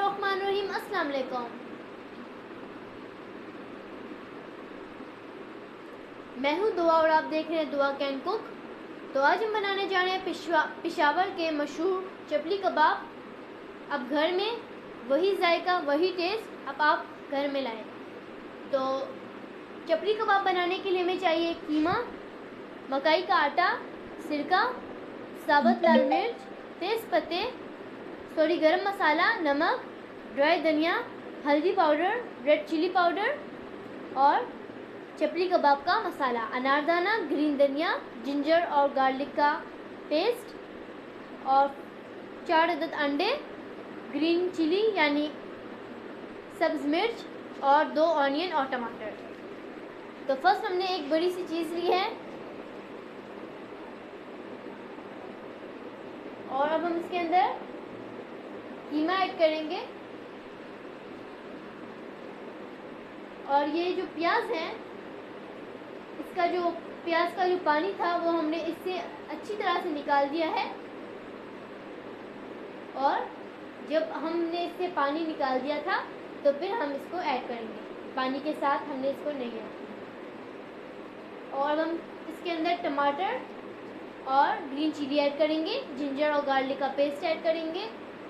बिस्मिल्लाहिर्रहमानिर्रहीम। अस्सलाम वालेकुम। मैं हूं दुआ और आप देख रहे हैं दुआ कैन कुक। तो आज हम बनाने जा रहे हैं पेशावर के मशहूर चपली कबाब। अब घर में वही जायका वही टेस्ट अब आप घर में लाएं। तो चपली कबाब बनाने के लिए हमें चाहिए कीमा, मकई का आटा, सिरका, साबुत लाल मिर्च, तेज़ पत्ते, थोड़ी गरम मसाला, नमक, ड्राई धनिया, हल्दी पाउडर, रेड चिली पाउडर और चपली कबाब का मसाला, अनारदाना, ग्रीन धनिया, जिंजर और गार्लिक का पेस्ट और 4 अदद अंडे, ग्रीन चिली यानी सब्ज़ मिर्च और 2 ऑनियन और टमाटर। तो फर्स्ट हमने एक बड़ी सी चीज़ ली है और अब हम इसके अंदर कीमा ऐड करेंगे और ये जो प्याज है इसका जो प्याज का जो पानी था वो हमने इससे अच्छी तरह से निकाल दिया है और जब हमने इससे पानी निकाल दिया था तो फिर हम इसको ऐड करेंगे। पानी के साथ हमने इसको नहीं ऐड किया। और हम इसके अंदर टमाटर और ग्रीन चिली ऐड करेंगे, जिंजर और गार्लिक का पेस्ट ऐड करेंगे,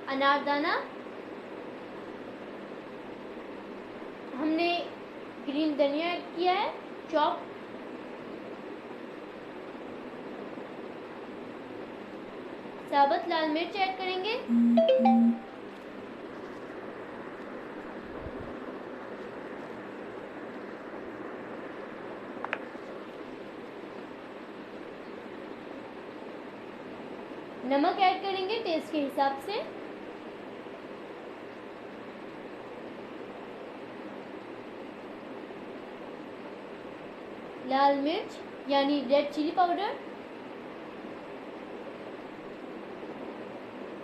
अनारदाना, हमने ग्रीन धनिया ऐड किया है चॉप, साबुत लाल मिर्च ऐड करेंगे, नमक ऐड करेंगे टेस्ट के हिसाब से, लाल मिर्च यानी रेड चिली पाउडर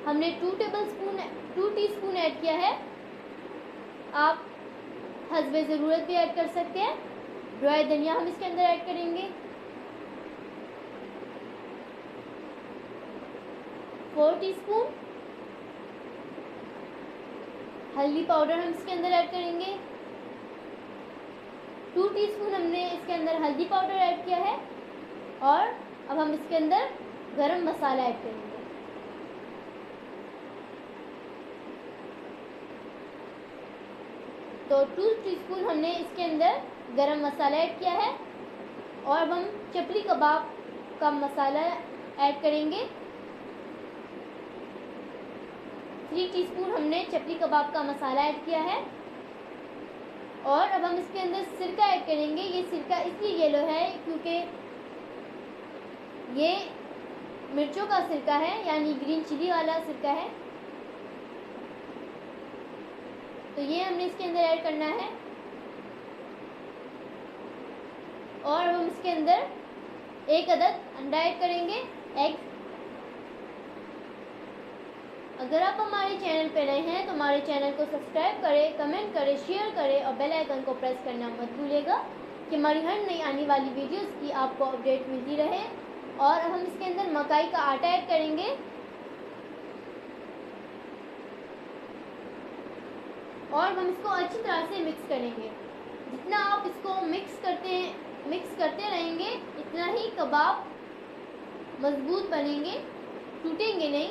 हमने 2 टीस्पून ऐड किया है। आप हस्बे ज़रूरत भी ऐड कर सकते हैं। ड्राई धनिया हम इसके अंदर ऐड करेंगे, 4 टीस्पून हल्दी पाउडर हम इसके अंदर ऐड करेंगे, 2 टीस्पून हमने इसके अंदर हल्दी पाउडर ऐड किया है और अब हम इसके अंदर गरम मसाला ऐड करेंगे। तो 2 टीस्पून हमने इसके अंदर गरम मसाला ऐड किया है और अब हम चपली कबाब का मसाला ऐड करेंगे। 3 टीस्पून हमने चपली कबाब का मसाला ऐड किया है और अब हम इसके अंदर सिरका ऐड करेंगे। ये सिरका इसलिए येलो है क्योंकि ये मिर्चों का सिरका है यानी ग्रीन चिली वाला सिरका है। तो ये हमने इसके अंदर ऐड करना है और अब हम इसके अंदर 1 अदद अंडा ऐड करेंगे, एग। अगर आप हमारे चैनल पर नए हैं तो हमारे चैनल को सब्सक्राइब करें, कमेंट करें, शेयर करें और बेल आइकन को प्रेस करना मत भूलिएगा कि हमारी हर नई आने वाली वीडियोस की आपको अपडेट मिलती रहे। और अब हम इसके अंदर मकई का आटा ऐड करेंगे और हम इसको अच्छी तरह से मिक्स करेंगे। जितना आप इसको मिक्स करते रहेंगे इतना ही कबाब मजबूत बनेंगे, टूटेंगे नहीं।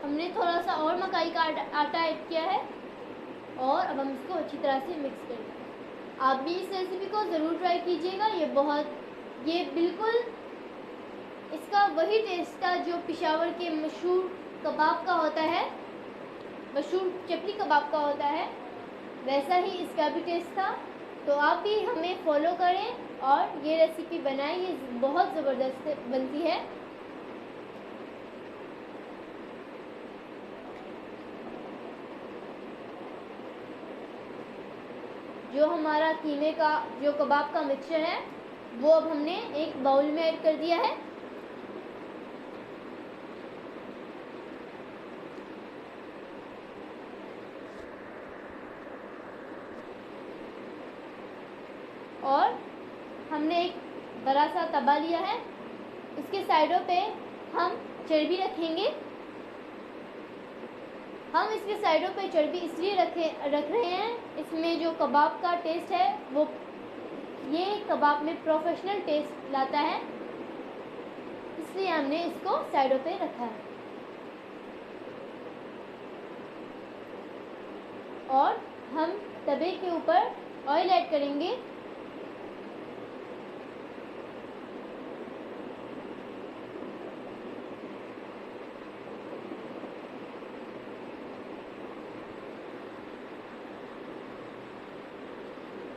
हमने थोड़ा सा और मकई का आटा ऐड किया है और अब हम इसको अच्छी तरह से मिक्स करेंगे। आप भी इस रेसिपी को ज़रूर ट्राई कीजिएगा। ये बिल्कुल इसका वही टेस्ट था जो पेशावर के मशहूर कबाब का होता है, मशहूर चपली कबाब का होता है, वैसा ही इसका भी टेस्ट था। तो आप भी हमें फॉलो करें और ये रेसिपी बनाएं, ये बहुत ज़बरदस्त बनती है। जो हमारा कीमे का जो कबाब का मिक्सचर है वो अब हमने एक बाउल में ऐड कर दिया है। और हमने एक बड़ा सा तवा लिया है, इसके साइडों पे हम चर्बी रखेंगे। हम इसके साइडों पे चर्बी इसलिए रख रहे हैं, इसमें जो कबाब का टेस्ट है वो ये कबाब में प्रोफेशनल टेस्ट लाता है, इसलिए हमने इसको साइडों पे रखा है। और हम तवे के ऊपर ऑयल ऐड करेंगे।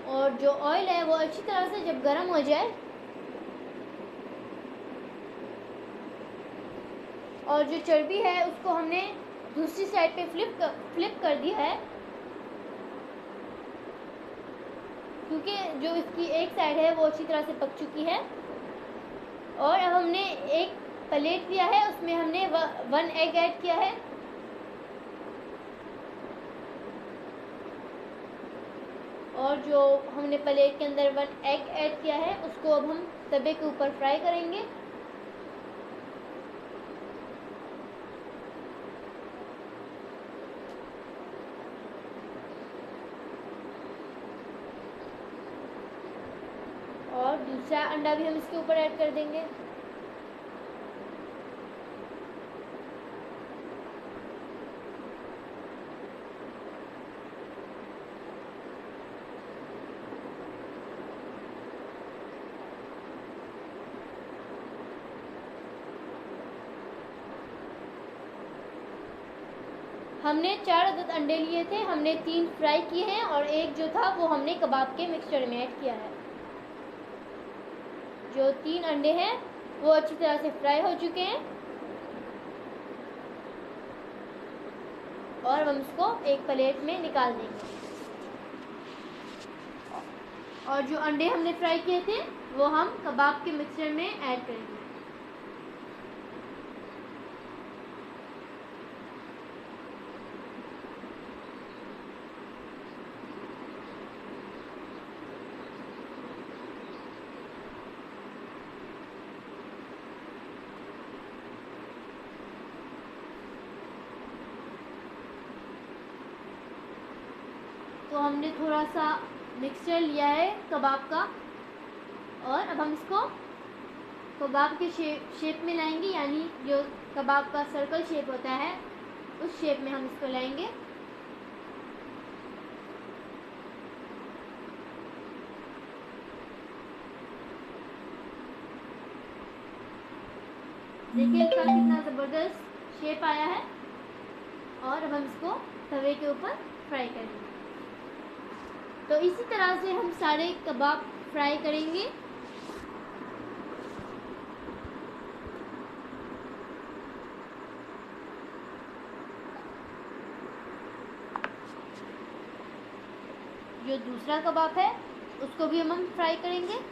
और जो ऑयल है वो अच्छी तरह से जब गर्म हो जाए और जो चर्बी है उसको हमने दूसरी साइड पे फ्लिप कर दिया है, क्योंकि जो इसकी एक साइड है वो अच्छी तरह से पक चुकी है। और अब हमने एक प्लेट लिया है, उसमें हमने 1 एग ऐड किया है। और जो हमने प्लेट के अंदर 1 एग ऐड किया है उसको अब हम तवे के ऊपर फ्राई करेंगे। और दूसरा अंडा भी हम इसके ऊपर ऐड कर देंगे। हमने 4 अदद अंडे लिए थे, हमने 3 फ्राई किए हैं और एक जो था वो हमने कबाब के मिक्सचर में ऐड किया है। जो 3 अंडे हैं वो अच्छी तरह से फ्राई हो चुके हैं और हम इसको एक प्लेट में निकाल देंगे। और जो अंडे हमने फ्राई किए थे वो हम कबाब के मिक्सचर में ऐड करेंगे। तो हमने थोड़ा सा मिक्सचर लिया है कबाब का और अब हम इसको कबाब के शेप में लाएंगे, यानी जो कबाब का सर्कल शेप होता है उस शेप में हम इसको लाएंगे। देखिए इसका कितना ज़बरदस्त शेप आया है। और अब हम इसको तवे के ऊपर फ्राई करेंगे। तो इसी तरह से हम सारे कबाब फ्राई करेंगे। जो दूसरा कबाब है उसको भी हम फ्राई करेंगे।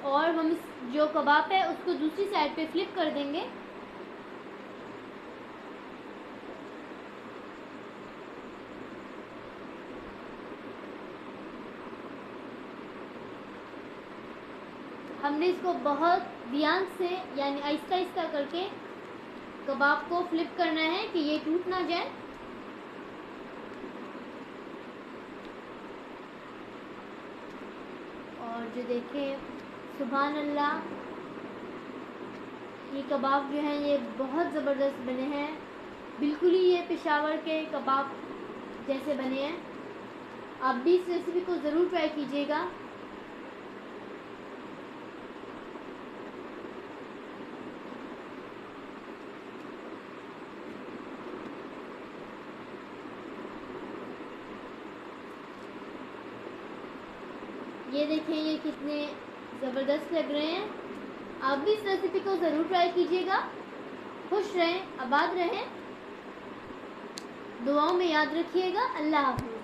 और हम इस जो कबाब है उसको दूसरी साइड पे फ्लिप कर देंगे। हमने इसको बहुत ध्यान से यानी आहिस्ता आहिस्ता करके कबाब को फ्लिप करना है कि ये टूट ना जाए। और जो देखें सुभान अल्लाह, ये कबाब जो हैं ये बहुत ज़बरदस्त बने हैं, बिल्कुल ही ये पेशावर के कबाब जैसे बने हैं। आप भी इस रेसिपी को ज़रूर ट्राई कीजिएगा। ये देखें ये कितने ज़बरदस्त लग रहे हैं। आप भी इस रेसिपी को ज़रूर ट्राई कीजिएगा। खुश रहें, आबाद रहें, दुआओं में याद रखिएगा। अल्लाह हाफ़िज़।